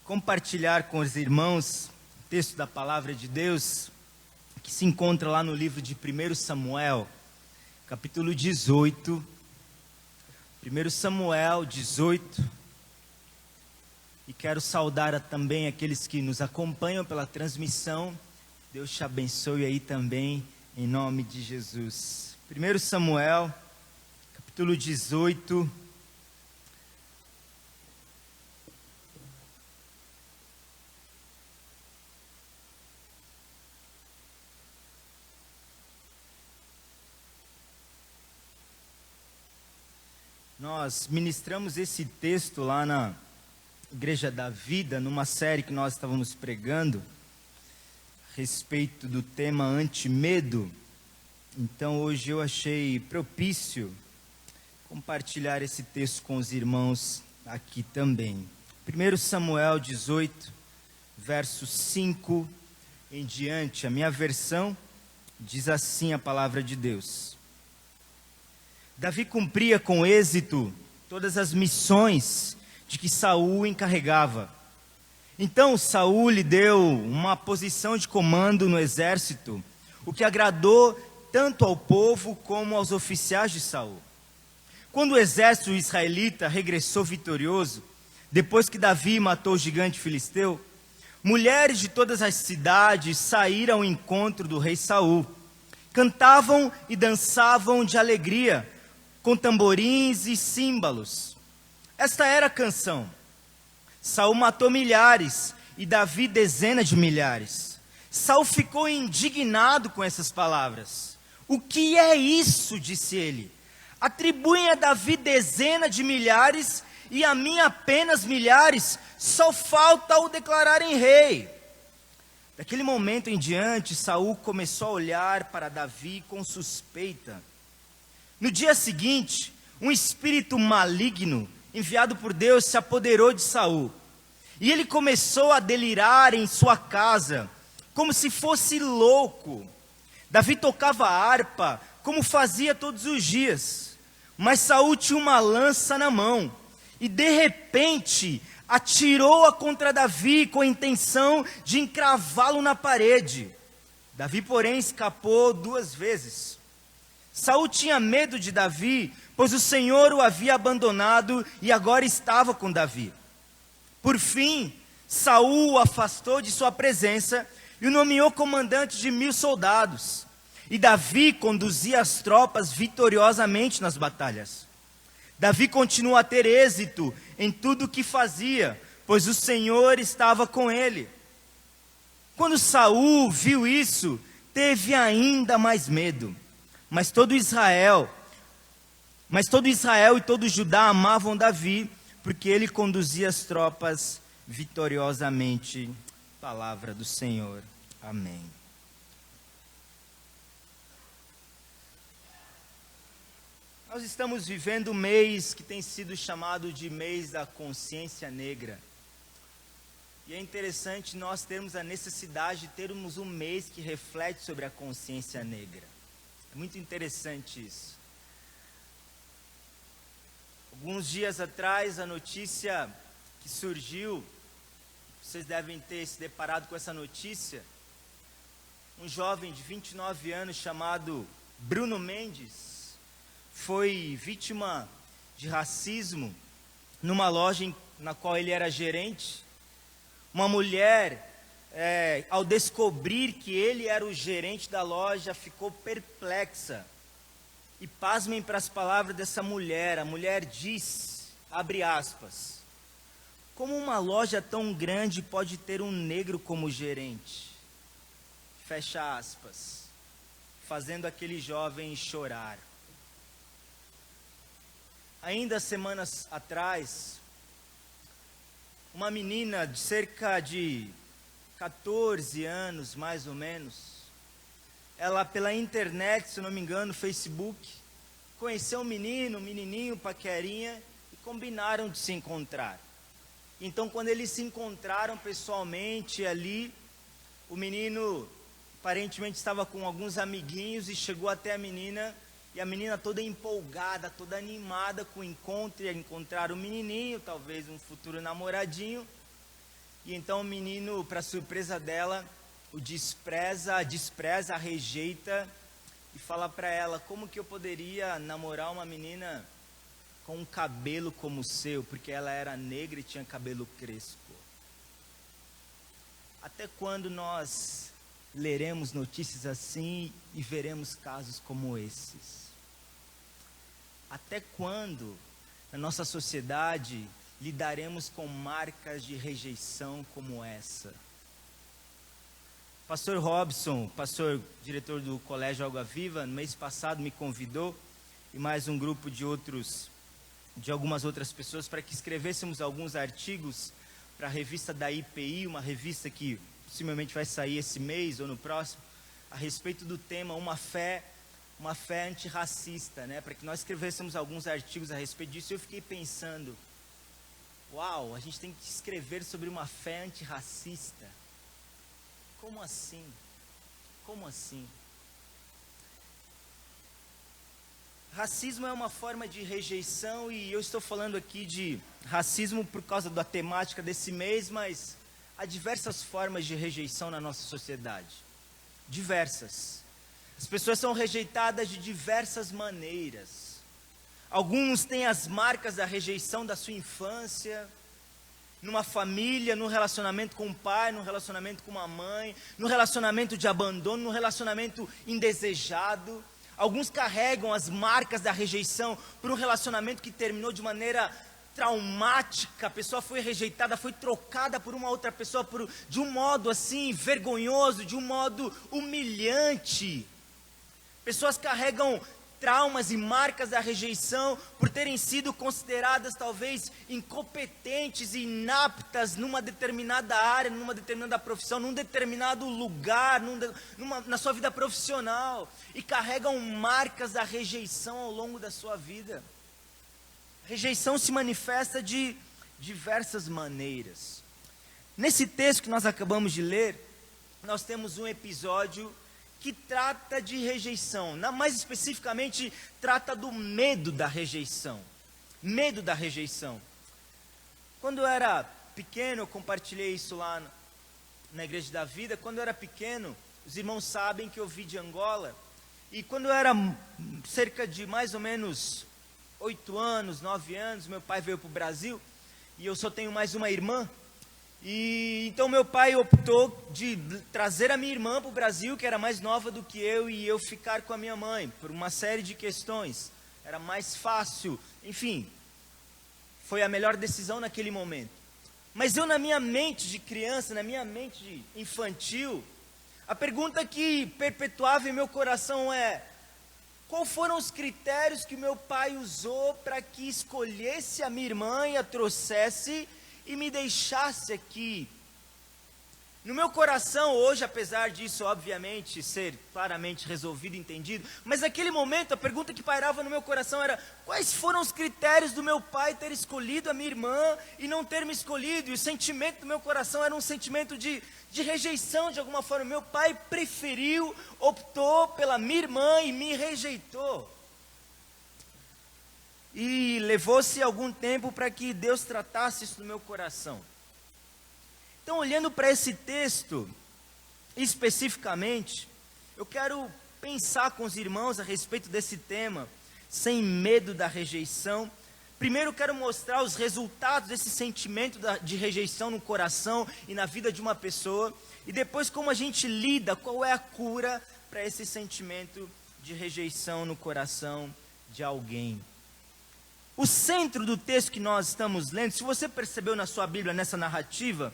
compartilhar com os irmãos o texto da palavra de Deus, que se encontra lá no livro de 1 Samuel, capítulo 18. 1 Samuel 18. E quero saudar também aqueles que nos acompanham pela transmissão. Deus te abençoe aí também, em nome de Jesus. 1 Samuel, capítulo 18. Nós ministramos esse texto lá na Igreja da Vida, numa série que nós estávamos pregando, a respeito do tema anti-medo. Então hoje eu achei propício compartilhar esse texto com os irmãos aqui também. 1 Samuel 18, verso 5 em diante. A minha versão diz assim a palavra de Deus. Davi cumpria com êxito todas as missões de que Saul o encarregava. Então Saul lhe deu uma posição de comando no exército, o que agradou tanto ao povo como aos oficiais de Saul. Quando o exército israelita regressou vitorioso, depois que Davi matou o gigante filisteu, mulheres de todas as cidades saíram ao encontro do rei Saul. Cantavam e dançavam de alegria, com tamborins e símbolos. Esta era a canção: Saul matou milhares e Davi dezenas de milhares. Saul ficou indignado com essas palavras. O que é isso? Disse ele. Atribuem a Davi dezenas de milhares e a mim apenas milhares. Só falta o declararem rei. Daquele momento em diante, Saul começou a olhar para Davi com suspeita. No dia seguinte, um espírito maligno enviado por Deus se apoderou de Saul. E ele começou a delirar em sua casa, como se fosse louco. Davi tocava harpa, como fazia todos os dias. Mas Saul tinha uma lança na mão, e de repente atirou-a contra Davi com a intenção de encravá-lo na parede. Davi, porém, escapou 2 vezes. Saul tinha medo de Davi, pois o Senhor o havia abandonado e agora estava com Davi. Por fim, Saul o afastou de sua presença e o nomeou comandante de 1000 soldados. E Davi conduzia as tropas vitoriosamente nas batalhas. Davi continuou a ter êxito em tudo o que fazia, pois o Senhor estava com ele. Quando Saul viu isso, teve ainda mais medo. Mas todo Israel e todo Judá amavam Davi, porque ele conduzia as tropas vitoriosamente. Palavra do Senhor. Amém. Nós estamos vivendo um mês que tem sido chamado de mês da consciência negra. E é interessante nós termos a necessidade de termos um mês que reflete sobre a consciência negra. É muito interessante isso. Alguns dias atrás, a notícia que surgiu, vocês devem ter se deparado com essa notícia. Um jovem de 29 anos chamado Bruno Mendes foi vítima de racismo numa loja na qual ele era gerente. Uma mulher, ao descobrir que ele era o gerente da loja, ficou perplexa. E pasmem para as palavras dessa mulher. A mulher diz, abre aspas: como uma loja tão grande pode ter um negro como gerente? Fecha aspas. Fazendo aquele jovem chorar. Ainda semanas atrás, uma menina de cerca de 14 anos, mais ou menos, ela pela internet, se não me engano, Facebook, conheceu um menininho, paquerinha, e combinaram de se encontrar. Então, quando eles se encontraram pessoalmente ali, o menino aparentemente estava com alguns amiguinhos e chegou até a menina, e a menina toda empolgada, toda animada com o encontro, ia encontrar o menininho, talvez um futuro namoradinho. E então o menino, para surpresa dela, o despreza, rejeita e fala para ela: como que eu poderia namorar uma menina com um cabelo como o seu? Porque ela era negra e tinha cabelo crespo. Até quando nós leremos notícias assim e veremos casos como esses? Até quando, na nossa sociedade, lidaremos com marcas de rejeição como essa? Pastor Robson, pastor diretor do Colégio Água Viva, no mês passado me convidou, e mais um grupo de algumas outras pessoas, para que escrevêssemos alguns artigos para a revista da IPI, uma revista que possivelmente vai sair esse mês ou no próximo, a respeito do tema uma fé antirracista, né? Para que nós escrevêssemos alguns artigos a respeito disso. Eu fiquei pensando, uau, a gente tem que escrever sobre uma fé antirracista. Como assim? Como assim? Racismo é uma forma de rejeição, e eu estou falando aqui de racismo por causa da temática desse mês, mas há diversas formas de rejeição na nossa sociedade. Diversas. As pessoas são rejeitadas de diversas maneiras. Alguns têm as marcas da rejeição da sua infância, numa família, num relacionamento com o pai, num relacionamento com uma mãe, num relacionamento de abandono, num relacionamento indesejado. Alguns carregam as marcas da rejeição por um relacionamento que terminou de maneira traumática. A pessoa foi rejeitada, foi trocada por uma outra pessoa de um modo assim vergonhoso, de um modo humilhante. Pessoas carregam traumas e marcas da rejeição por terem sido consideradas talvez incompetentes e inaptas numa determinada área, numa determinada profissão, num determinado lugar, na sua vida profissional, e carregam marcas da rejeição ao longo da sua vida. A rejeição se manifesta de diversas maneiras. Nesse texto que nós acabamos de ler, nós temos um episódio que trata de rejeição, mais especificamente trata do medo da rejeição. Medo da rejeição. Quando eu era pequeno, eu compartilhei isso lá na Igreja da Vida. Quando eu era pequeno, os irmãos sabem que eu vim de Angola, e quando eu era cerca de mais ou menos 8 anos, 9 anos, meu pai veio para o Brasil, e eu só tenho mais uma irmã. E então meu pai optou de trazer a minha irmã para o Brasil, que era mais nova do que eu, e eu ficar com a minha mãe, por uma série de questões. Era mais fácil, enfim, foi a melhor decisão naquele momento. Mas eu, na minha mente de criança, na minha mente de infantil, a pergunta que perpetuava em meu coração é: quais foram os critérios que meu pai usou para que escolhesse a minha irmã e a trouxesse e me deixasse aqui? No meu coração hoje, apesar disso obviamente ser claramente resolvido e entendido, mas naquele momento a pergunta que pairava no meu coração era: quais foram os critérios do meu pai ter escolhido a minha irmã e não ter me escolhido? E o sentimento do meu coração era um sentimento de rejeição de alguma forma. Meu pai preferiu, optou pela minha irmã e me rejeitou. E levou-se algum tempo para que Deus tratasse isso no meu coração. Então, olhando para esse texto, especificamente, eu quero pensar com os irmãos a respeito desse tema, sem medo da rejeição. Primeiro, eu quero mostrar os resultados desse sentimento de rejeição no coração e na vida de uma pessoa. E depois, como a gente lida, qual é a cura para esse sentimento de rejeição no coração de alguém. O centro do texto que nós estamos lendo, se você percebeu na sua Bíblia, nessa narrativa,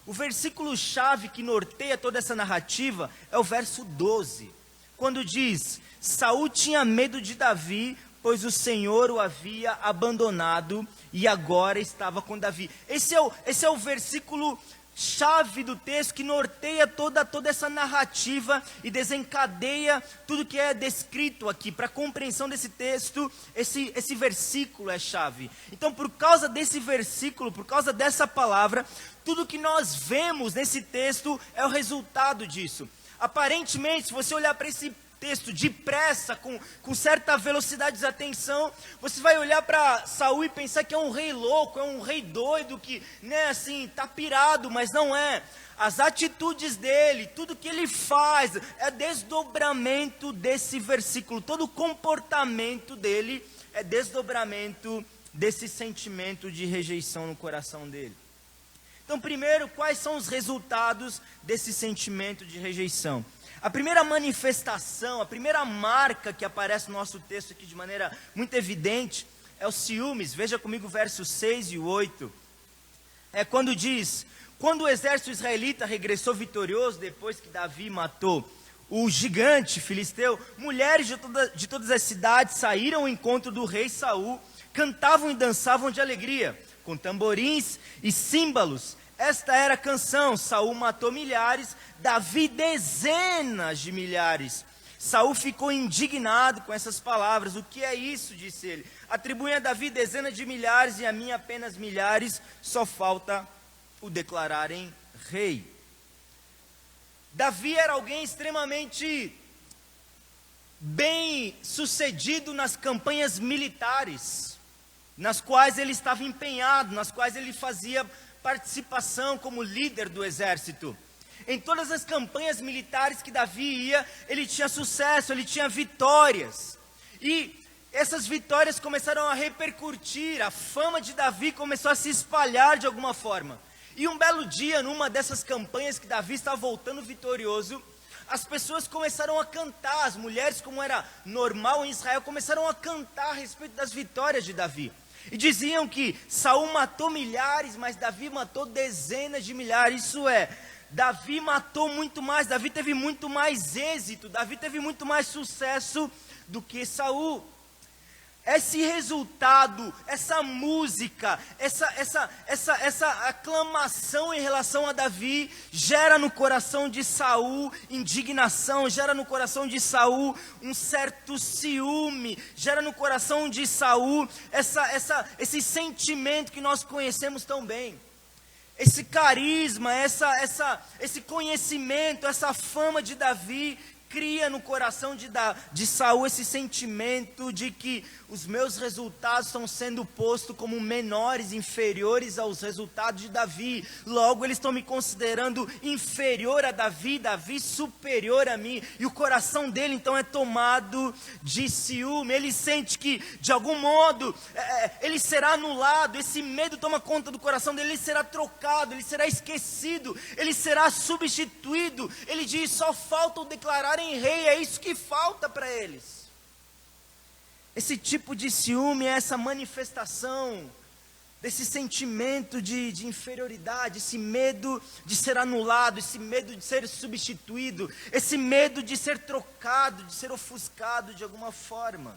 o versículo-chave que norteia toda essa narrativa é o verso 12, quando diz: Saul tinha medo de Davi, pois o Senhor o havia abandonado e agora estava com Davi. Esse é o versículo chave do texto que norteia toda essa narrativa e desencadeia tudo que é descrito aqui. Para a compreensão desse texto, esse versículo é chave. Então, por causa desse versículo, por causa dessa palavra, tudo que nós vemos nesse texto é o resultado disso. Aparentemente, se você olhar para esse texto depressa, com certa velocidade de atenção, você vai olhar para Saul e pensar que é um rei louco, é um rei doido, que, né, assim, tá pirado, mas não é. As atitudes dele, tudo que ele faz, é desdobramento desse versículo. Todo o comportamento dele é desdobramento desse sentimento de rejeição no coração dele. Então, primeiro, quais são os resultados desse sentimento de rejeição? A primeira manifestação, a primeira marca que aparece no nosso texto aqui de maneira muito evidente, é os ciúmes. Veja comigo o verso 6 e 8. É quando diz: quando o exército israelita regressou vitorioso, depois que Davi matou o gigante filisteu, mulheres de todas as cidades saíram ao encontro do rei Saul, cantavam e dançavam de alegria, com tamborins e símbolos. Esta era a canção: Saul matou milhares, Davi dezenas de milhares. Saul ficou indignado com essas palavras. O que é isso? Disse ele. Atribuem a Davi dezenas de milhares e a mim apenas milhares, só falta o declararem rei. Davi era alguém extremamente bem sucedido nas campanhas militares, nas quais ele estava empenhado, nas quais ele fazia participação como líder do exército. Em todas as campanhas militares que Davi ia, ele tinha sucesso, ele tinha vitórias. E essas vitórias começaram a repercutir, a fama de Davi começou a se espalhar de alguma forma. E um belo dia, numa dessas campanhas que Davi estava voltando vitorioso, as pessoas começaram a cantar, as mulheres, como era normal em Israel, começaram a cantar a respeito das vitórias de Davi. E diziam que Saul matou milhares, mas Davi matou dezenas de milhares. Isso é, Davi matou muito mais, Davi teve muito mais êxito, Davi teve muito mais sucesso do que Saul. Esse resultado, essa música, essa aclamação em relação a Davi, gera no coração de Saul indignação, gera no coração de Saul um certo ciúme, gera no coração de Saul esse sentimento que nós conhecemos tão bem. Esse carisma, esse conhecimento, essa fama de Davi, cria no coração de Saul esse sentimento de que os meus resultados estão sendo postos como menores, inferiores aos resultados de Davi. Logo, eles estão me considerando inferior a Davi, Davi superior a mim. E o coração dele, então, é tomado de ciúme. Ele sente que, de algum modo, ele será anulado. Esse medo toma conta do coração dele. Ele será trocado, ele será esquecido, ele será substituído. Ele diz: só falta o declararem rei. É isso que falta para eles. Esse tipo de ciúme é essa manifestação desse sentimento de inferioridade, esse medo de ser anulado, esse medo de ser substituído, esse medo de ser trocado, de ser ofuscado de alguma forma.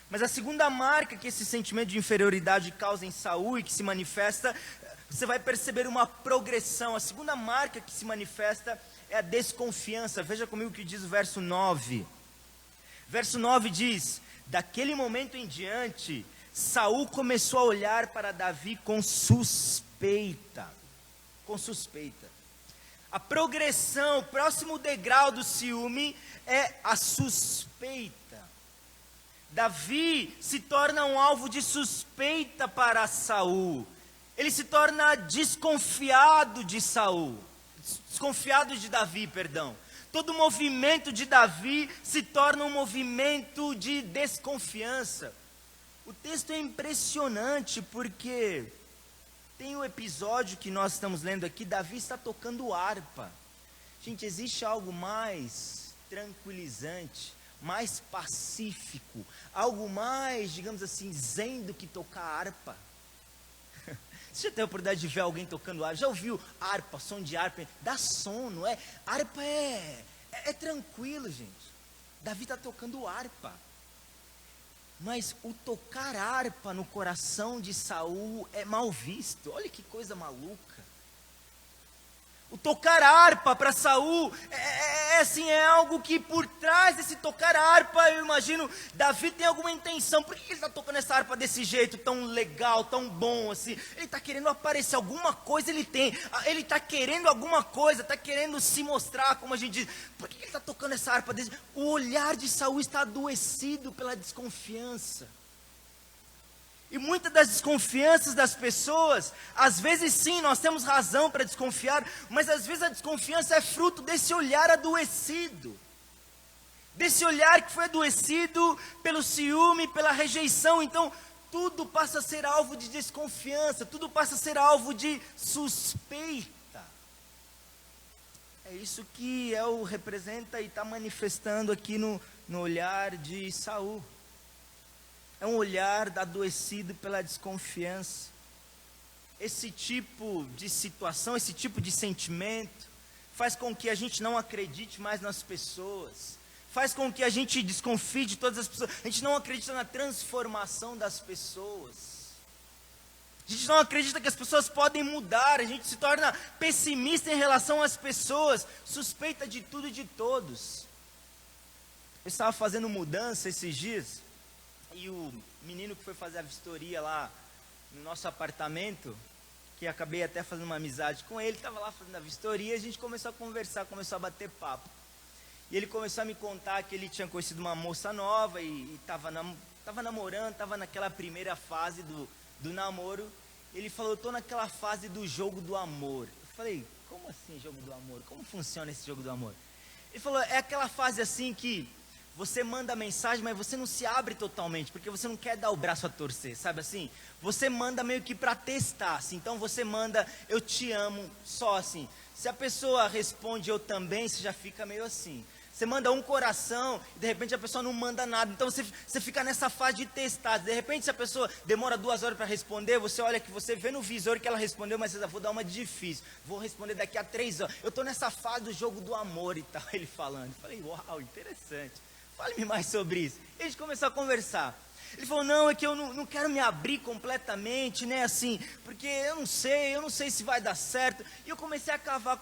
Mas a segunda marca que esse sentimento de inferioridade causa em Saul e que se manifesta, você vai perceber uma progressão. A segunda marca que se manifesta é a desconfiança. Veja comigo o que diz o verso 9. Verso 9 diz: daquele momento em diante, Saul começou a olhar para Davi com suspeita. Com suspeita. A progressão, o próximo degrau do ciúme é a suspeita. Davi se torna um alvo de suspeita para Saul. Ele se torna desconfiado de Saul. Desconfiado de Davi, perdão. Todo movimento de Davi se torna um movimento de desconfiança. O texto é impressionante porque tem um episódio que nós estamos lendo aqui, Davi está tocando harpa. Gente, existe algo mais tranquilizante, mais pacífico, algo mais, digamos assim, zen do que tocar harpa? Você já teve a oportunidade de ver alguém tocando harpa? Já ouviu harpa, som de harpa? Dá sono, harpa é tranquilo, gente. Davi está tocando harpa. Mas o tocar harpa no coração de Saul é mal visto. Olha que coisa maluca. O tocar harpa para Saul assim, é algo que por trás desse tocar harpa, eu imagino, Davi tem alguma intenção. Por que ele está tocando essa harpa desse jeito, tão legal, tão bom assim? Ele está querendo aparecer, alguma coisa ele tem. Ele está querendo alguma coisa, está querendo se mostrar, como a gente diz. Por que ele está tocando essa harpa desse? O olhar de Saul está adoecido pela desconfiança. E muitas das desconfianças das pessoas, às vezes sim, nós temos razão para desconfiar, mas às vezes a desconfiança é fruto desse olhar adoecido. Desse olhar que foi adoecido pelo ciúme, pela rejeição. Então, tudo passa a ser alvo de desconfiança, tudo passa a ser alvo de suspeita. É isso que El representa e está manifestando aqui no olhar de Saul. É um olhar adoecido pela desconfiança. Esse tipo de situação, esse tipo de sentimento, faz com que a gente não acredite mais nas pessoas. Faz com que a gente desconfie de todas as pessoas. A gente não acredita na transformação das pessoas. A gente não acredita que as pessoas podem mudar. A gente se torna pessimista em relação às pessoas. Suspeita de tudo e de todos. Eu estava fazendo mudança esses dias. E o menino que foi fazer a vistoria lá no nosso apartamento, que acabei até fazendo uma amizade com ele, estava lá fazendo a vistoria, a gente começou a conversar, começou a bater papo. E ele começou a me contar que ele tinha conhecido uma moça nova e estava namorando, estava naquela primeira fase do namoro. Ele falou, eu estou naquela fase do jogo do amor. Eu falei, como assim jogo do amor? Como funciona esse jogo do amor? Ele falou, é aquela fase assim que você manda mensagem, mas você não se abre totalmente, porque você não quer dar o braço a torcer, sabe assim? Você manda meio que para testar, assim. Então você manda, eu te amo, só assim. Se a pessoa responde eu também, você já fica meio assim. Você manda um coração, e de repente a pessoa não manda nada. Então você fica nessa fase de testar. De repente, se a pessoa demora 2 horas para responder, você olha que você vê no visor que ela respondeu, mas você vou dar uma de difícil. Vou responder daqui a 3 horas. Eu estou nessa fase do jogo do amor e tal, ele falando. Eu falei, uau, interessante. Fale-me mais sobre isso. E a gente começou a conversar. Ele falou, não, é que eu não quero me abrir completamente, né, assim, porque eu não sei se vai dar certo. E eu comecei a cavar,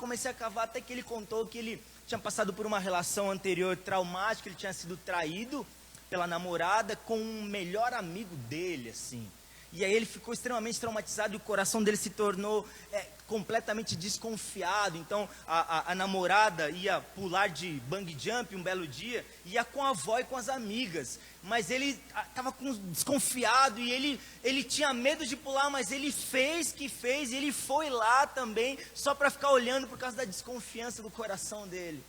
até que ele contou que ele tinha passado por uma relação anterior traumática, ele tinha sido traído pela namorada com um melhor amigo dele, assim. E aí ele ficou extremamente traumatizado e o coração dele se tornou completamente desconfiado. Então a namorada ia pular de bungee jump um belo dia, ia com a avó e com as amigas. Mas ele estava desconfiado e ele tinha medo de pular, mas ele fez e ele foi lá também, só para ficar olhando por causa da desconfiança do coração dele.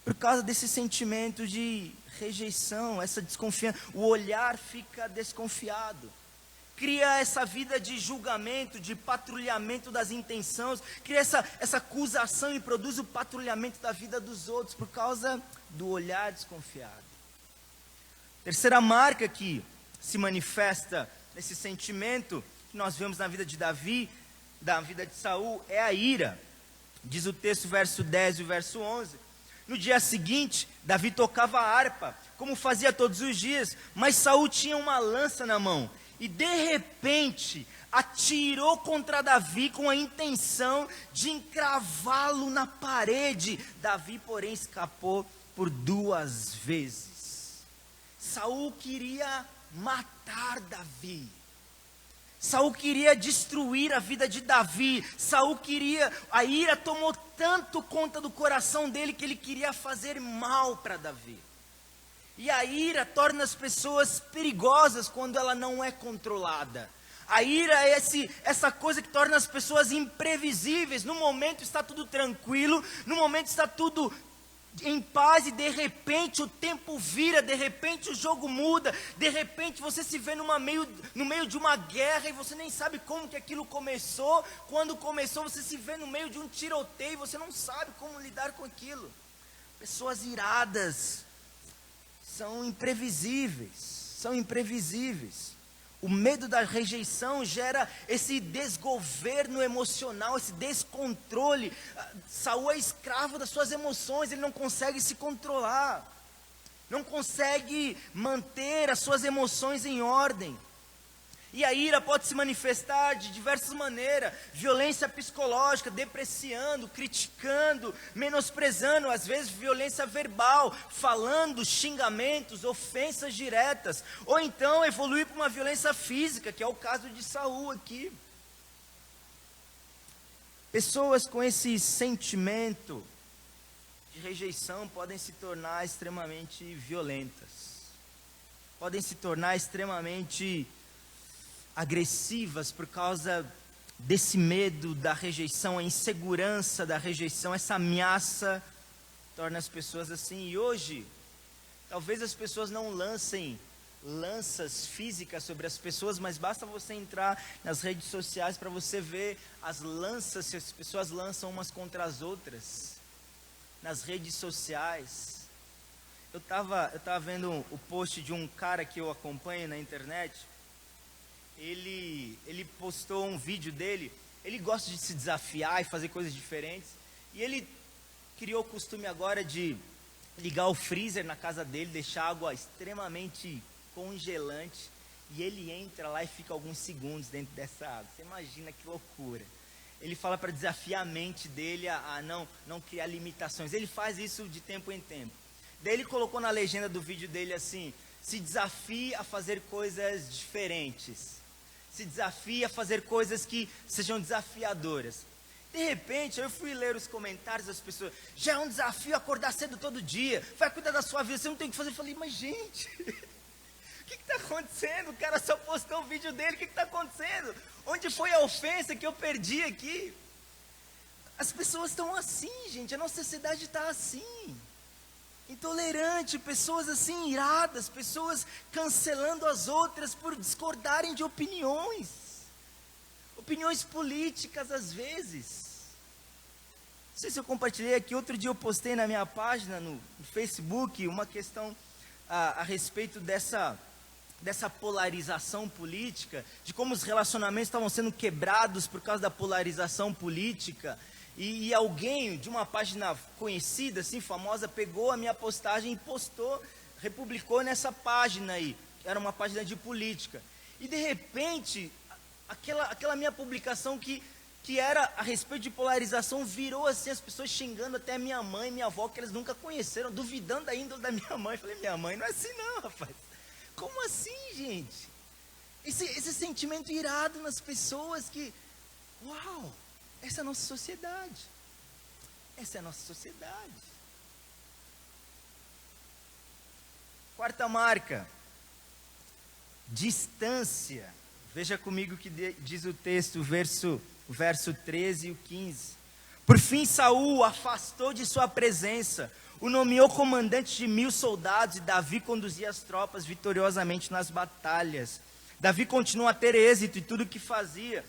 Por causa desse sentimento de rejeição, essa desconfiança, o olhar fica desconfiado. Cria essa vida de julgamento, de patrulhamento das intenções, cria essa acusação e produz o patrulhamento da vida dos outros por causa do olhar desconfiado. Terceira marca que se manifesta nesse sentimento que nós vemos na vida de Davi, da vida de Saul, é a ira. Diz o texto, verso 10 e verso 11. No dia seguinte, Davi tocava a harpa, como fazia todos os dias, mas Saul tinha uma lança na mão. E de repente, atirou contra Davi com a intenção de encravá-lo na parede. Davi, porém, escapou por 2 vezes. Saul queria matar Davi. Saul queria destruir a vida de Davi. A ira tomou tanto conta do coração dele que ele queria fazer mal para Davi. E a ira torna as pessoas perigosas quando ela não é controlada. A ira é essa coisa que torna as pessoas imprevisíveis. No momento está tudo tranquilo, no momento está tudo em paz e de repente o tempo vira, de repente o jogo muda, de repente você se vê no meio de uma guerra e você nem sabe como que aquilo começou. Quando começou você se vê no meio de um tiroteio e você não sabe como lidar com aquilo. Pessoas iradas são imprevisíveis. O medo da rejeição gera esse desgoverno emocional, esse descontrole. Saul é escravo das suas emoções, ele não consegue se controlar, não consegue manter as suas emoções em ordem. E a ira pode se manifestar de diversas maneiras: violência psicológica, depreciando, criticando, menosprezando, às vezes violência verbal, falando xingamentos, ofensas diretas, ou então evoluir para uma violência física, que é o caso de Saul aqui. Pessoas com esse sentimento de rejeição podem se tornar extremamente violentas, podem se tornar extremamente agressivas por causa desse medo da rejeição, a insegurança da rejeição, essa ameaça torna as pessoas assim. E hoje, talvez as pessoas não lancem lanças físicas sobre as pessoas, mas basta você entrar nas redes sociais para você ver as lanças que as pessoas lançam umas contra as outras, nas redes sociais. Eu tava vendo o post de um cara que eu acompanho na internet. Ele postou um vídeo dele. Ele gosta de se desafiar e fazer coisas diferentes, e ele criou o costume agora de ligar o freezer na casa dele, deixar água extremamente congelante, e ele entra lá e fica alguns segundos dentro dessa água. Você imagina que loucura. Ele fala para desafiar a mente dele a não criar limitações. Ele faz isso de tempo em tempo. Daí ele colocou na legenda do vídeo dele assim: se desafie a fazer coisas diferentes, se desafie a fazer coisas que sejam desafiadoras. De repente, eu fui ler os comentários das pessoas: já é um desafio acordar cedo todo dia, vai cuidar da sua vida, você não tem o que fazer. Eu falei: mas gente, o que está acontecendo? O cara só postou o vídeo dele, o que está acontecendo? Onde foi a ofensa que eu perdi aqui? As pessoas estão assim, gente, a nossa sociedade está assim, intolerante, pessoas assim iradas, pessoas cancelando as outras por discordarem de opiniões políticas às vezes. Não sei se eu compartilhei aqui, outro dia eu postei na minha página no Facebook uma questão a respeito dessa polarização política, de como os relacionamentos estavam sendo quebrados por causa da polarização política. E alguém de uma página conhecida, assim, famosa, pegou a minha postagem e postou, republicou nessa página aí. Era uma página de política. E de repente, aquela minha publicação que era a respeito de polarização, virou assim, as pessoas xingando até minha mãe e minha avó, que eles nunca conheceram, duvidando da índole da minha mãe. Eu falei: minha mãe não é assim não, rapaz. Como assim, gente? Esse sentimento irado nas pessoas que, uau, essa é a nossa sociedade. Essa é a nossa sociedade. Quarta marca: distância. Veja comigo o que diz o texto, verso 13 e o 15. Por fim, Saul o afastou de sua presença, o nomeou comandante de 1000 soldados, e Davi conduzia as tropas vitoriosamente nas batalhas. Davi continua a ter êxito em tudo que fazia,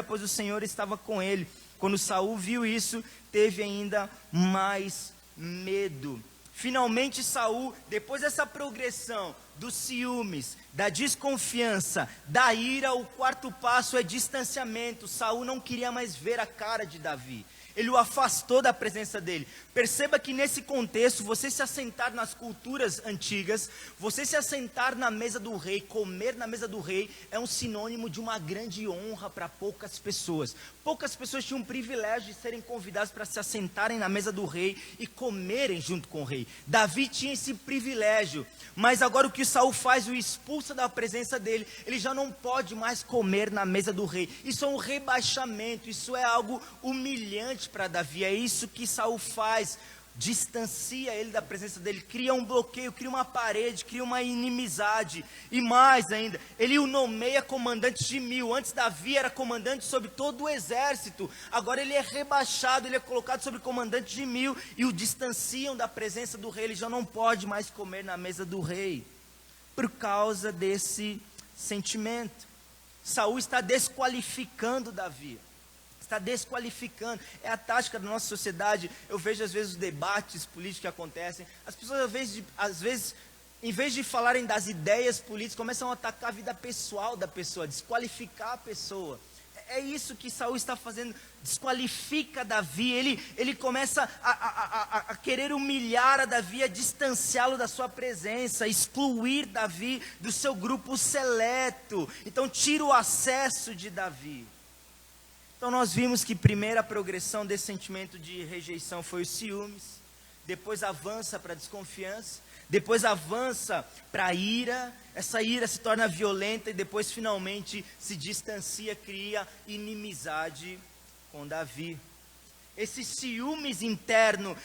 pois o Senhor estava com ele. Quando Saul viu isso, teve ainda mais medo. Finalmente Saul, depois dessa progressão dos ciúmes, da desconfiança, da ira, o quarto passo é distanciamento. Saul não queria mais ver a cara de Davi. Ele o afastou da presença dele. Perceba que nesse contexto, você se assentar nas culturas antigas, você se assentar na mesa do rei, comer na mesa do rei, é um sinônimo de uma grande honra para poucas pessoas. Poucas pessoas tinham o privilégio de serem convidadas para se assentarem na mesa do rei e comerem junto com o rei. Davi tinha esse privilégio, mas agora o que Saul faz, o expulsa da presença dele. Ele já não pode mais comer na mesa do rei. Isso é um rebaixamento, isso é algo humilhante para Davi. É isso que Saul faz: distancia ele da presença dele, cria um bloqueio, cria uma parede, cria uma inimizade. E mais ainda, ele o nomeia comandante de 1000. Antes Davi era comandante sobre todo o exército, agora ele é rebaixado, ele é colocado sobre comandante de 1000, e o distanciam da presença do rei. Ele já não pode mais comer na mesa do rei, por causa desse sentimento. Saul está desqualificando Davi, está desqualificando. É a tática da nossa sociedade. Eu vejo às vezes os debates políticos que acontecem, as pessoas às vezes, em vez de falarem das ideias políticas, começam a atacar a vida pessoal da pessoa, desqualificar a pessoa. É isso que Saul está fazendo, desqualifica Davi, ele começa a querer humilhar a Davi, a distanciá-lo da sua presença, excluir Davi do seu grupo seleto, então tira o acesso de Davi. Então nós vimos que primeira progressão desse sentimento de rejeição foi os ciúmes, depois avança para a desconfiança, depois avança para a ira, essa ira se torna violenta e depois finalmente se distancia, cria inimizade com Davi. Esse ciúmes interno,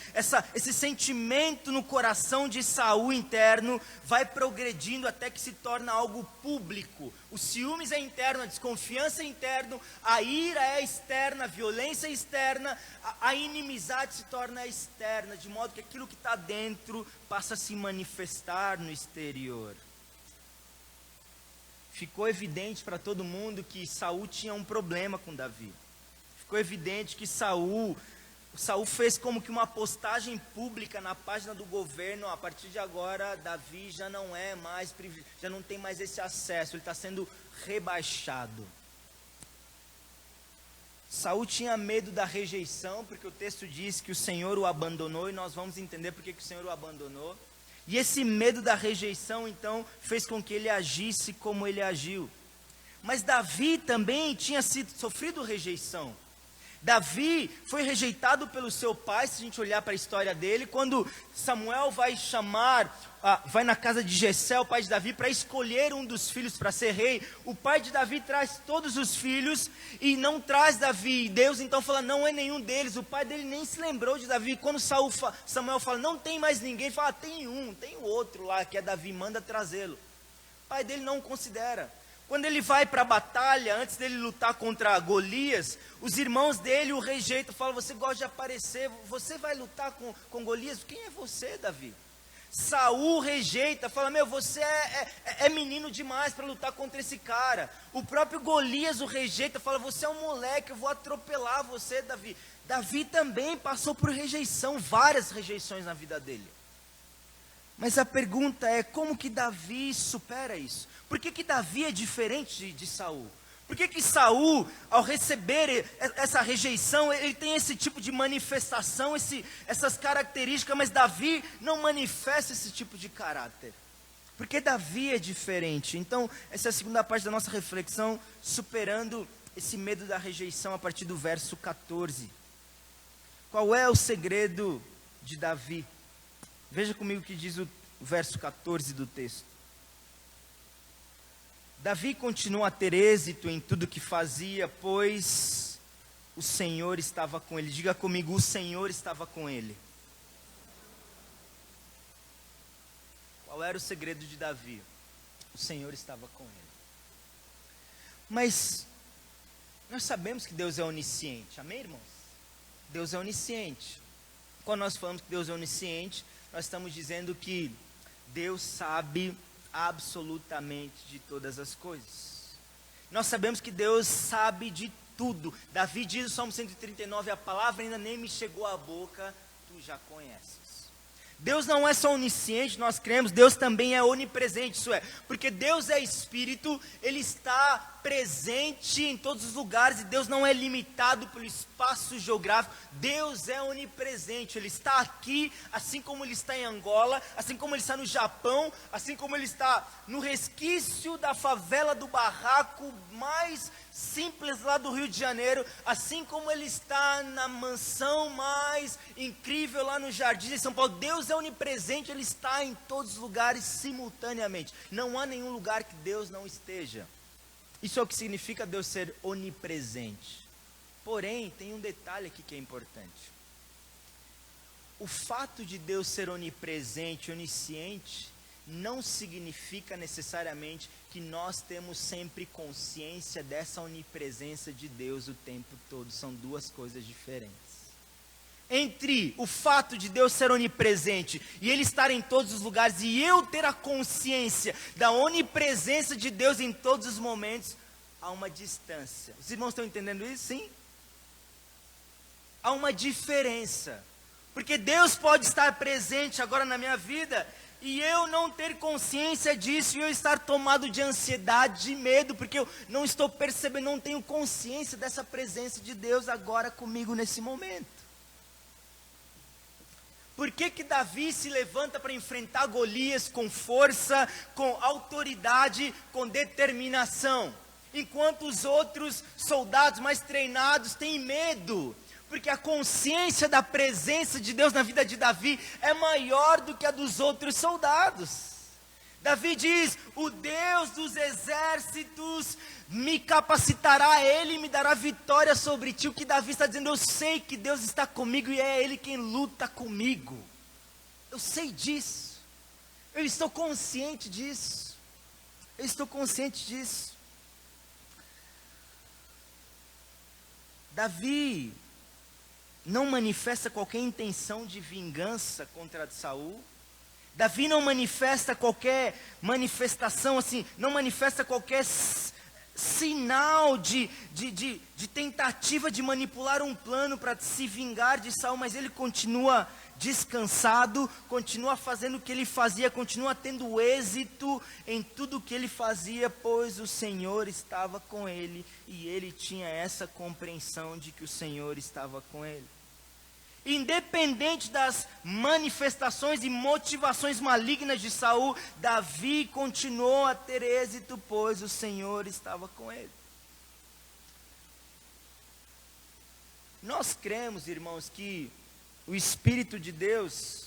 esse sentimento no coração de Saul interno, vai progredindo até que se torna algo público. O ciúmes é interno, a desconfiança é interno, a ira é externa, a violência é externa, a inimizade se torna externa, de modo que aquilo que está dentro passa a se manifestar no exterior. Ficou evidente para todo mundo que Saul tinha um problema com Davi. Ficou evidente que Saul fez como que uma postagem pública na página do governo: a partir de agora Davi já não tem mais esse acesso, ele está sendo rebaixado. Saul tinha medo da rejeição, porque o texto diz que o Senhor o abandonou, e nós vamos entender porque que o Senhor o abandonou. E esse medo da rejeição então fez com que ele agisse como ele agiu. Mas Davi também tinha sofrido rejeição. Davi foi rejeitado pelo seu pai, se a gente olhar para a história dele, quando Samuel vai na casa de Jessé, o pai de Davi, para escolher um dos filhos para ser rei. O pai de Davi traz todos os filhos e não traz Davi. Deus então fala: não é nenhum deles. O pai dele nem se lembrou de Davi. Quando Samuel fala: não tem mais ninguém, ele fala: tem o outro lá que é Davi, manda trazê-lo. O pai dele não o considera. Quando ele vai para a batalha, antes dele lutar contra Golias, os irmãos dele o rejeitam, falam: você gosta de aparecer, você vai lutar com Golias? Quem é você, Davi? Saul rejeita, fala: você é menino demais para lutar contra esse cara. O próprio Golias o rejeita, fala: você é um moleque, eu vou atropelar você, Davi. Davi também passou por rejeição, várias rejeições na vida dele. Mas a pergunta é: como que Davi supera isso? Por que Davi é diferente de Saul? Por que Saul, ao receber essa rejeição, ele tem esse tipo de manifestação, essas características, mas Davi não manifesta esse tipo de caráter? Porque Davi é diferente. Então, essa é a segunda parte da nossa reflexão, superando esse medo da rejeição, a partir do verso 14. Qual é o segredo de Davi? Veja comigo o que diz o verso 14 do texto. Davi continua a ter êxito em tudo que fazia, pois o Senhor estava com ele. Diga comigo: o Senhor estava com ele. Qual era o segredo de Davi? O Senhor estava com ele. Mas nós sabemos que Deus é onisciente, amém, irmãos? Deus é onisciente. Quando nós falamos que Deus é onisciente, nós estamos dizendo que Deus sabe absolutamente de todas as coisas. Nós sabemos que Deus sabe de tudo. Davi diz no Salmo 139, a palavra ainda nem me chegou à boca, tu já conheces. Deus não é só onisciente, nós cremos, Deus também é onipresente, isso é, porque Deus é Espírito, Ele está presente em todos os lugares, e Deus não é limitado pelo espaço geográfico. Deus é onipresente, Ele está aqui, assim como Ele está em Angola, assim como Ele está no Japão, assim como Ele está no resquício da favela do barraco mais simples lá do Rio de Janeiro, assim como Ele está na mansão mais incrível lá no Jardim de São Paulo. Deus é onipresente, Ele está em todos os lugares simultaneamente. Não há nenhum lugar que Deus não esteja. Isso é o que significa Deus ser onipresente. Porém, tem um detalhe aqui que é importante. O fato de Deus ser onipresente, onisciente, não significa necessariamente que nós temos sempre consciência dessa onipresença de Deus o tempo todo. São duas coisas diferentes. Entre o fato de Deus ser onipresente e Ele estar em todos os lugares, e eu ter a consciência da onipresença de Deus em todos os momentos, há uma distância. Os irmãos estão entendendo isso? Sim? Há uma diferença. Porque Deus pode estar presente agora na minha vida e eu não ter consciência disso, e eu estar tomado de ansiedade, de medo, porque eu não estou percebendo, não tenho consciência dessa presença de Deus agora comigo nesse momento. Por que que Davi se levanta para enfrentar Golias com força, com autoridade, com determinação, enquanto os outros soldados mais treinados têm medo? Porque a consciência da presença de Deus na vida de Davi é maior do que a dos outros soldados. Davi diz: o Deus dos exércitos me capacitará, Ele me dará vitória sobre ti. O que Davi está dizendo: eu sei que Deus está comigo e é Ele quem luta comigo. Eu sei disso, eu estou consciente disso, eu estou consciente disso. Davi não manifesta qualquer intenção de vingança contra Saul. Davi não manifesta qualquer manifestação assim, não manifesta qualquer sinal de tentativa de manipular um plano para se vingar de Saul, mas ele continua descansado, continua fazendo o que ele fazia, continua tendo êxito em tudo o que ele fazia, pois o Senhor estava com ele, e ele tinha essa compreensão de que o Senhor estava com ele. Independente das manifestações e motivações malignas de Saul, Davi continuou a ter êxito, pois o Senhor estava com ele. Nós cremos, irmãos, que o Espírito de Deus,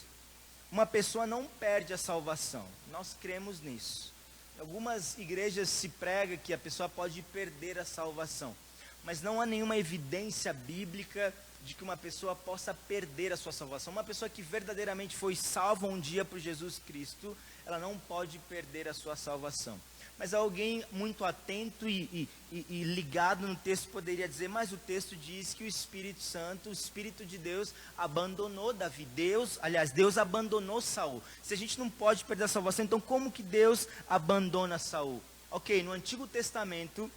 uma pessoa não perde a salvação. Nós cremos nisso. Em algumas igrejas se prega que a pessoa pode perder a salvação, mas não há nenhuma evidência bíblica de que uma pessoa possa perder a sua salvação. Uma pessoa que verdadeiramente foi salva um dia por Jesus Cristo, ela não pode perder a sua salvação. Mas alguém muito atento e ligado no texto poderia dizer: mas o texto diz que o Espírito Santo, o Espírito de Deus abandonou Davi. Deus abandonou Saul. Se a gente não pode perder a salvação, então como que Deus abandona Saul? Ok, no Antigo Testamento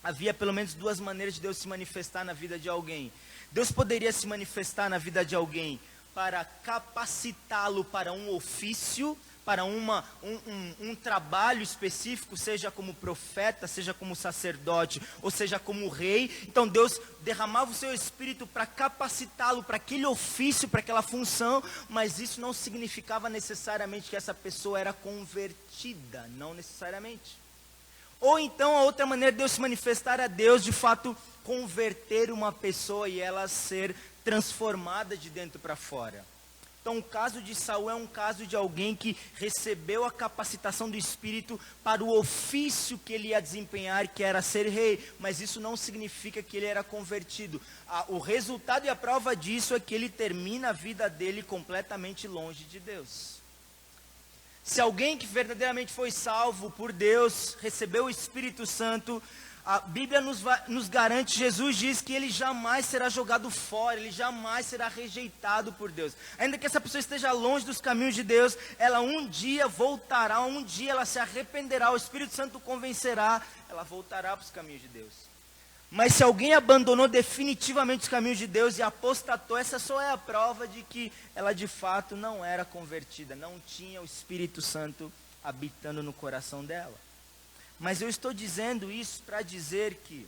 havia pelo menos duas maneiras de Deus se manifestar na vida de alguém. Deus poderia se manifestar na vida de alguém para capacitá-lo para um ofício, para um trabalho específico, seja como profeta, seja como sacerdote, ou seja como rei. Então Deus derramava o seu Espírito para capacitá-lo para aquele ofício, para aquela função, mas isso não significava necessariamente que essa pessoa era convertida, não necessariamente. Ou então a outra maneira de Deus se manifestar é Deus de fato converter uma pessoa e ela ser transformada de dentro para fora. Então o caso de Saul é um caso de alguém que recebeu a capacitação do Espírito para o ofício que ele ia desempenhar, que era ser rei, mas isso não significa que ele era convertido. O resultado e a prova disso é que ele termina a vida dele completamente longe de Deus. Se alguém que verdadeiramente foi salvo por Deus, recebeu o Espírito Santo, a Bíblia nos garante, Jesus diz que ele jamais será jogado fora, ele jamais será rejeitado por Deus. Ainda que essa pessoa esteja longe dos caminhos de Deus, ela um dia voltará, um dia ela se arrependerá, o Espírito Santo convencerá, ela voltará para os caminhos de Deus. Mas se alguém abandonou definitivamente os caminhos de Deus e apostatou, essa só é a prova de que ela de fato não era convertida, não tinha o Espírito Santo habitando no coração dela. Mas eu estou dizendo isso para dizer que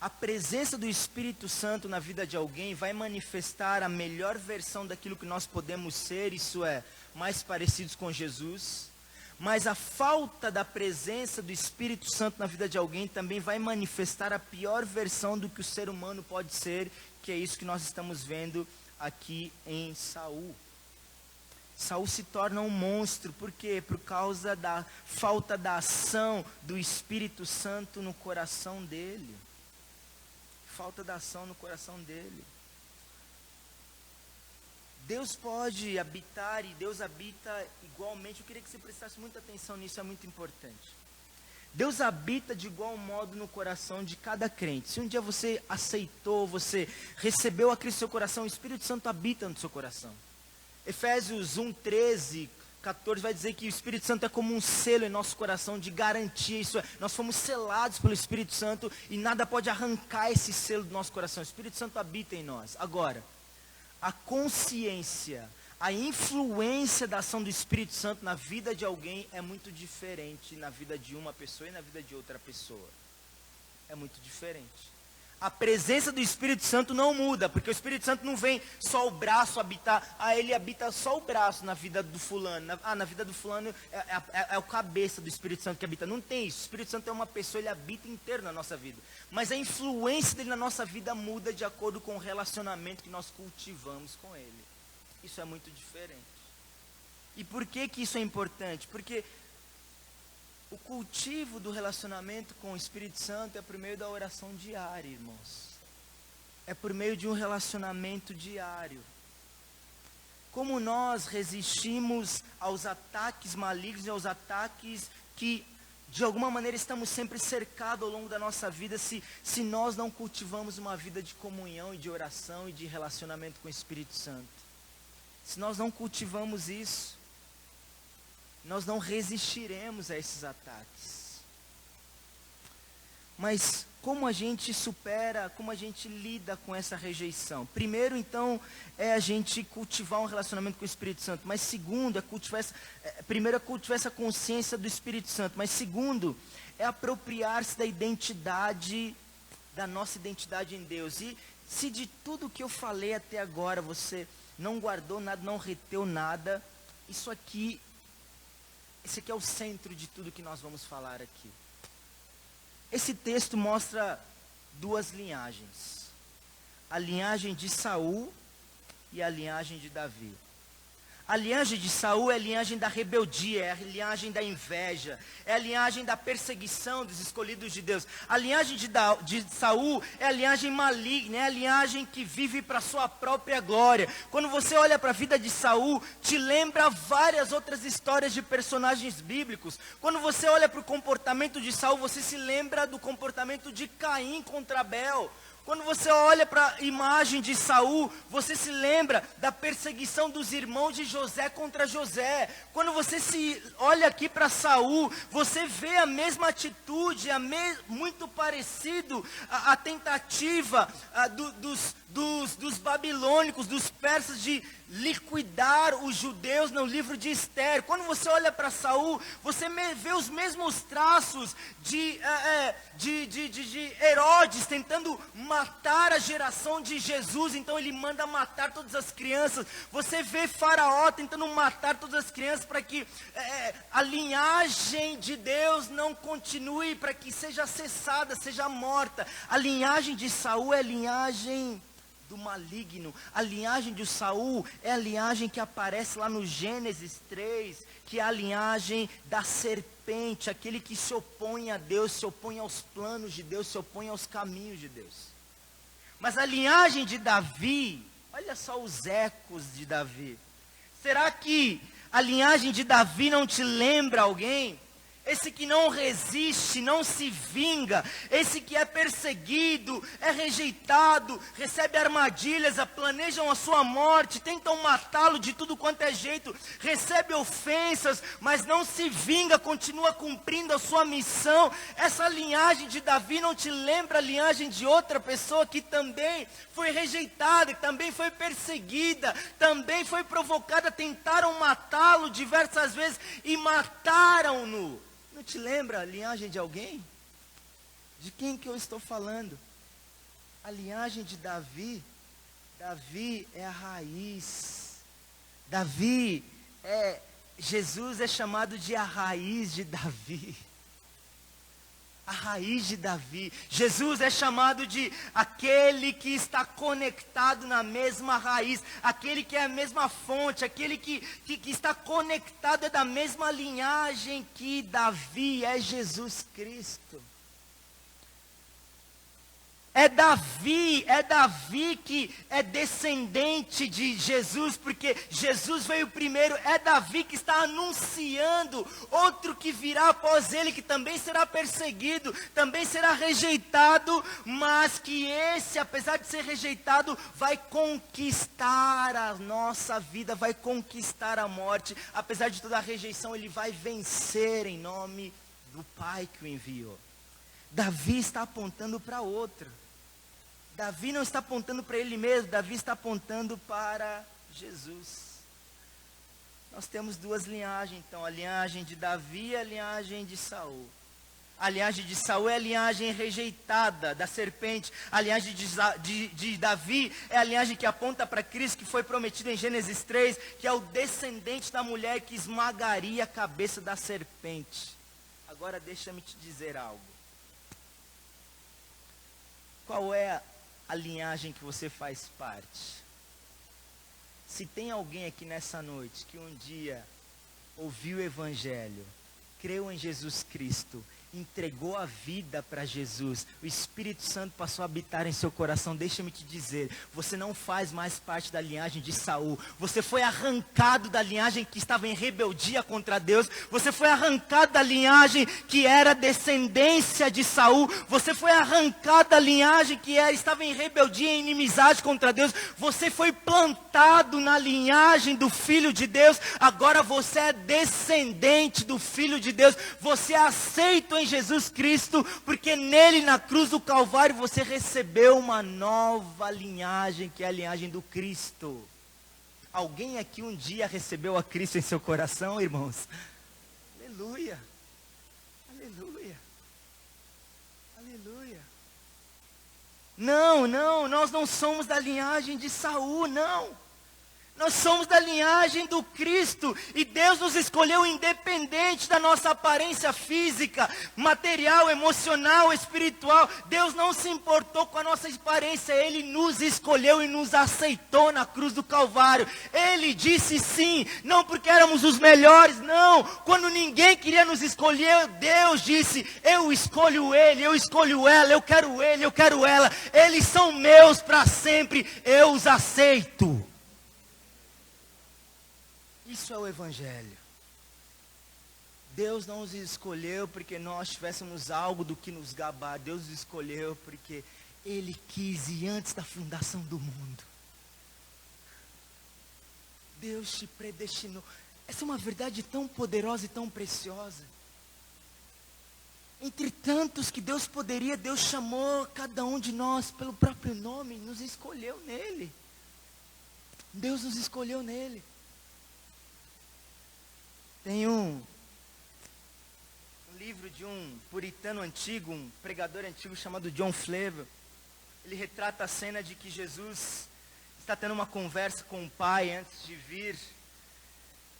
a presença do Espírito Santo na vida de alguém vai manifestar a melhor versão daquilo que nós podemos ser, isso é, mais parecidos com Jesus. Mas a falta da presença do Espírito Santo na vida de alguém também vai manifestar a pior versão do que o ser humano pode ser, que é isso que nós estamos vendo aqui em Saul. Saul se torna um monstro, por quê? Por causa da falta da ação do Espírito Santo no coração dele. Falta da ação no coração dele. Deus pode habitar e Deus habita igualmente. Eu queria que você prestasse muita atenção nisso, é muito importante. Deus habita de igual modo no coração de cada crente. Se um dia você aceitou, você recebeu a Cristo no seu coração, o Espírito Santo habita no seu coração. Efésios 1, 13, 14 vai dizer que o Espírito Santo é como um selo em nosso coração de garantia. Isso é, nós fomos selados pelo Espírito Santo e nada pode arrancar esse selo do nosso coração. O Espírito Santo habita em nós. Agora, a consciência, a influência da ação do Espírito Santo na vida de alguém é muito diferente na vida de uma pessoa e na vida de outra pessoa. É muito diferente. A presença do Espírito Santo não muda, porque o Espírito Santo não vem só o braço habitar, ele habita só o braço na vida do fulano, na vida do fulano é o cabeça do Espírito Santo que habita, não tem isso, o Espírito Santo é uma pessoa, ele habita inteiro na nossa vida, mas a influência dele na nossa vida muda de acordo com o relacionamento que nós cultivamos com ele, isso é muito diferente. E por que isso é importante? Porque o cultivo do relacionamento com o Espírito Santo é por meio da oração diária, irmãos. É por meio de um relacionamento diário. Como nós resistimos aos ataques malignos e aos ataques que, de alguma maneira, estamos sempre cercados ao longo da nossa vida, se nós não cultivamos uma vida de comunhão e de oração e de relacionamento com o Espírito Santo. Se nós não cultivamos isso, nós não resistiremos a esses ataques. Mas como a gente supera, como a gente lida com essa rejeição? Primeiro, então, é a gente cultivar um relacionamento com o Espírito Santo. Mas segundo, primeiro é cultivar essa consciência do Espírito Santo. Mas segundo, é apropriar-se da nossa identidade em Deus. E se de tudo que eu falei até agora, você não guardou nada, não reteu nada, esse aqui é o centro de tudo que nós vamos falar aqui. Esse texto mostra duas linhagens. A linhagem de Saul e a linhagem de Davi. A linhagem de Saul é a linhagem da rebeldia, é a linhagem da inveja, é a linhagem da perseguição dos escolhidos de Deus. A linhagem de Saul é a linhagem maligna, é a linhagem que vive para a sua própria glória. Quando você olha para a vida de Saul, te lembra várias outras histórias de personagens bíblicos. Quando você olha para o comportamento de Saul, você se lembra do comportamento de Caim contra Abel. Quando você olha para a imagem de Saul, você se lembra da perseguição dos irmãos de José contra José. Quando você olha aqui para Saul, você vê a mesma atitude, muito parecido a tentativa dos babilônicos, dos persas de liquidar os judeus no livro de Esther. Quando você olha para Saul, você vê os mesmos traços de Herodes tentando matar a geração de Jesus, então ele manda matar todas as crianças. Você vê Faraó tentando matar todas as crianças para que a linhagem de Deus não continue, para que seja cessada, seja morta. A linhagem de Saul é a linhagem do maligno. A linhagem de Saul é a linhagem que aparece lá no Gênesis 3, que é a linhagem da serpente, aquele que se opõe a Deus, se opõe aos planos de Deus, se opõe aos caminhos de Deus. Mas a linhagem de Davi, olha só os ecos de Davi. Será que a linhagem de Davi não te lembra alguém? Esse que não resiste, não se vinga, esse que é perseguido, é rejeitado, recebe armadilhas, planejam a sua morte, tentam matá-lo de tudo quanto é jeito, recebe ofensas, mas não se vinga, continua cumprindo a sua missão. Essa linhagem de Davi não te lembra a linhagem de outra pessoa que também foi rejeitada, que também foi perseguida, também foi provocada, tentaram matá-lo diversas vezes e mataram-no. Não te lembra a linhagem de alguém? De quem que eu estou falando? A linhagem de Davi. Davi é a raiz. Jesus é chamado de a raiz de Davi. A raiz de Davi. Jesus é chamado de aquele que está conectado na mesma raiz, aquele que é a mesma fonte, aquele que está conectado, é da mesma linhagem que Davi, é Jesus Cristo. É Davi que é descendente de Jesus, porque Jesus veio primeiro. É Davi que está anunciando outro que virá após ele, que também será perseguido, também será rejeitado, mas que esse, apesar de ser rejeitado, vai conquistar a nossa vida, vai conquistar a morte. Apesar de toda a rejeição, ele vai vencer em nome do Pai que o enviou. Davi está apontando para outro. Davi não está apontando para ele mesmo, Davi está apontando para Jesus. Nós temos duas linhagens, então, a linhagem de Davi e a linhagem de Saul. A linhagem de Saul é a linhagem rejeitada da serpente. A linhagem de Davi é a linhagem que aponta para Cristo, que foi prometido em Gênesis 3, que é o descendente da mulher que esmagaria a cabeça da serpente. Agora deixa-me te dizer algo. Qual é a linhagem que você faz parte? Se tem alguém aqui nessa noite que um dia ouviu o Evangelho, creu em Jesus Cristo, entregou a vida para Jesus, o Espírito Santo passou a habitar em seu coração, deixa-me te dizer, você não faz mais parte da linhagem de Saul, você foi arrancado da linhagem que estava em rebeldia contra Deus, você foi arrancado da linhagem que era descendência de Saul, você foi arrancado da linhagem que estava em rebeldia e inimizade contra Deus, você foi plantado na linhagem do Filho de Deus, agora você é descendente do Filho de Deus, você é aceito em Jesus Cristo, porque nele na cruz do Calvário você recebeu uma nova linhagem, que é a linhagem do Cristo. Alguém aqui um dia recebeu a Cristo em seu coração, irmãos? Aleluia, aleluia, aleluia. Não, nós não somos da linhagem de Saul, não. Nós somos da linhagem do Cristo, e Deus nos escolheu independente da nossa aparência física, material, emocional, espiritual. Deus não se importou com a nossa aparência, Ele nos escolheu e nos aceitou na cruz do Calvário. Ele disse sim, não porque éramos os melhores, não. Quando ninguém queria nos escolher, Deus disse, eu escolho ele, eu escolho ela, eu quero ele, eu quero ela. Eles são meus para sempre, eu os aceito. Isso é o Evangelho. Deus não nos escolheu porque nós tivéssemos algo do que nos gabar. Deus nos escolheu porque Ele quis ir antes da fundação do mundo. Deus te predestinou. Essa é uma verdade tão poderosa e tão preciosa. Entre tantos que Deus poderia, Deus chamou cada um de nós pelo próprio nome, nos escolheu nele. Deus nos escolheu nele. Tem um livro de um puritano antigo, um pregador antigo chamado John Flavel. Ele retrata a cena de que Jesus está tendo uma conversa com o pai antes de vir.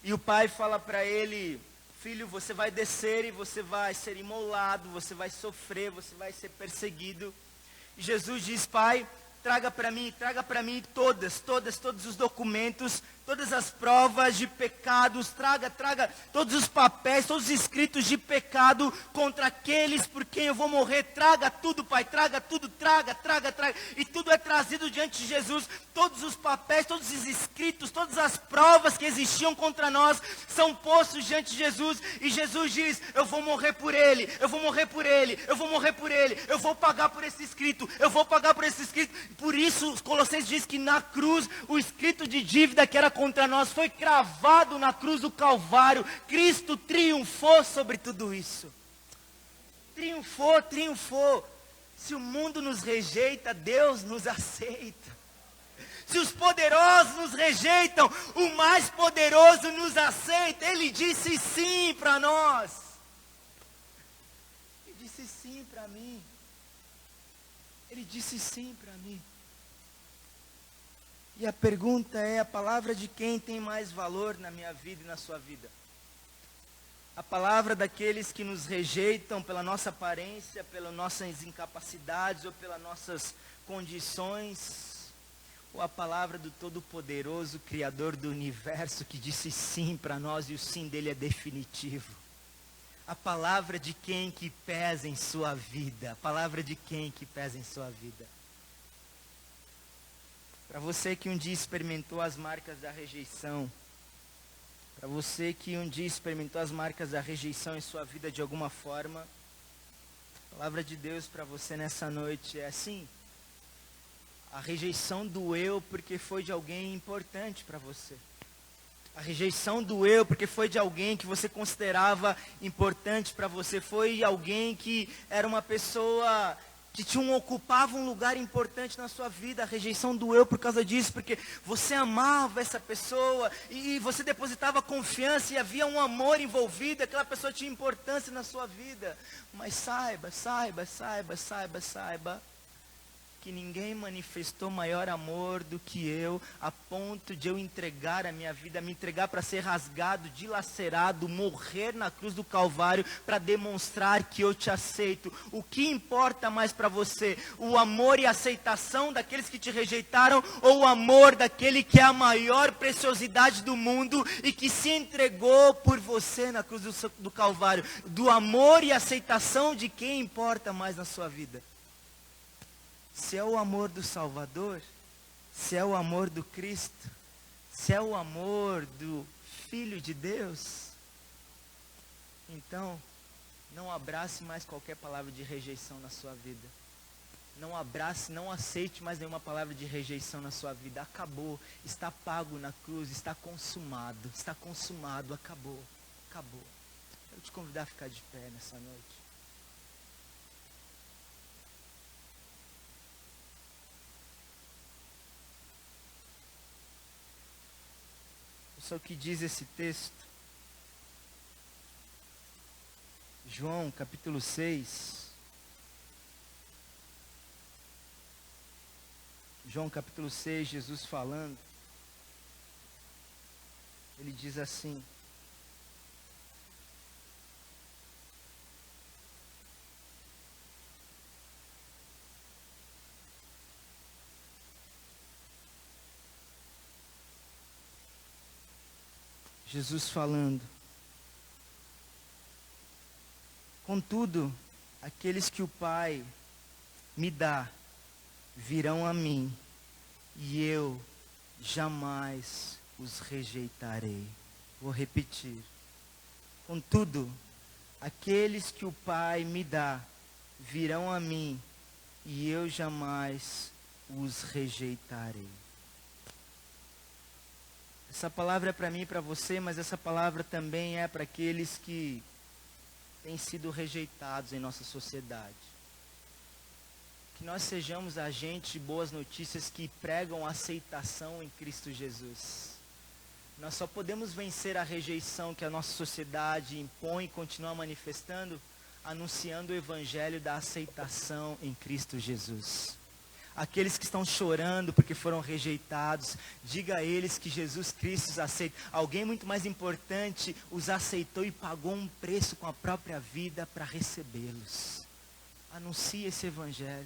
E o pai fala para ele, filho, você vai descer e você vai ser imolado, você vai sofrer, você vai ser perseguido. E Jesus diz, pai, traga para mim todos os documentos, todas as provas de pecados, traga todos os papéis, todos os escritos de pecado contra aqueles por quem eu vou morrer, traga tudo, pai, traga tudo, traga, e tudo é trazido diante de Jesus, todos os papéis, todos os escritos, todas as provas que existiam contra nós, são postos diante de Jesus, e Jesus diz, eu vou morrer por ele, eu vou morrer por ele, eu vou morrer por ele, eu vou pagar por esse escrito, eu vou pagar por esse escrito, por isso os Colossenses diz que na cruz, o escrito de dívida que era contra nós foi cravado na cruz do Calvário. Cristo triunfou sobre tudo isso. Triunfou. Se o mundo nos rejeita, Deus nos aceita. Se os poderosos nos rejeitam, o mais poderoso nos aceita. Ele disse sim para nós. Ele disse sim para mim. Ele disse sim para mim. E a pergunta é, a palavra de quem tem mais valor na minha vida e na sua vida? A palavra daqueles que nos rejeitam pela nossa aparência, pelas nossas incapacidades ou pelas nossas condições? Ou a palavra do Todo-Poderoso, Criador do Universo, que disse sim para nós e o sim dele é definitivo? A palavra de quem que pesa em sua vida? A palavra de quem que pesa em sua vida? Para você que um dia experimentou as marcas da rejeição, para você que um dia experimentou as marcas da rejeição em sua vida de alguma forma, a palavra de Deus para você nessa noite é assim: a rejeição doeu porque foi de alguém importante para você. A rejeição doeu porque foi de alguém que você considerava importante para você. Foi alguém que era uma pessoa ocupava um lugar importante na sua vida. A rejeição doeu por causa disso, porque você amava essa pessoa e você depositava confiança e havia um amor envolvido, aquela pessoa tinha importância na sua vida. Mas saiba que ninguém manifestou maior amor do que eu, a ponto de eu entregar a minha vida, me entregar para ser rasgado, dilacerado, morrer na cruz do Calvário, para demonstrar que eu te aceito. O que importa mais para você? O amor e a aceitação daqueles que te rejeitaram, ou o amor daquele que é a maior preciosidade do mundo e que se entregou por você na cruz do Calvário? Do amor e aceitação de quem importa mais na sua vida? Se é o amor do Salvador, se é o amor do Cristo, se é o amor do Filho de Deus, então não abrace mais qualquer palavra de rejeição na sua vida. Não abrace, não aceite mais nenhuma palavra de rejeição na sua vida. Acabou, está pago na cruz, está consumado, acabou. Quero te convidar a ficar de pé nessa noite. Só o que diz esse texto. João capítulo 6. João capítulo 6, Jesus falando. Ele diz assim: Jesus falando: contudo, aqueles que o Pai me dá, virão a mim, e eu jamais os rejeitarei. Vou repetir. Contudo, aqueles que o Pai me dá, virão a mim, e eu jamais os rejeitarei. Essa palavra é para mim e para você, mas essa palavra também é para aqueles que têm sido rejeitados em nossa sociedade. Que nós sejamos agentes de boas notícias que pregam aceitação em Cristo Jesus. Nós só podemos vencer a rejeição que a nossa sociedade impõe e continua manifestando, anunciando o evangelho da aceitação em Cristo Jesus. Aqueles que estão chorando porque foram rejeitados, diga a eles que Jesus Cristo os aceita. Alguém muito mais importante os aceitou e pagou um preço com a própria vida para recebê-los. Anuncie esse evangelho.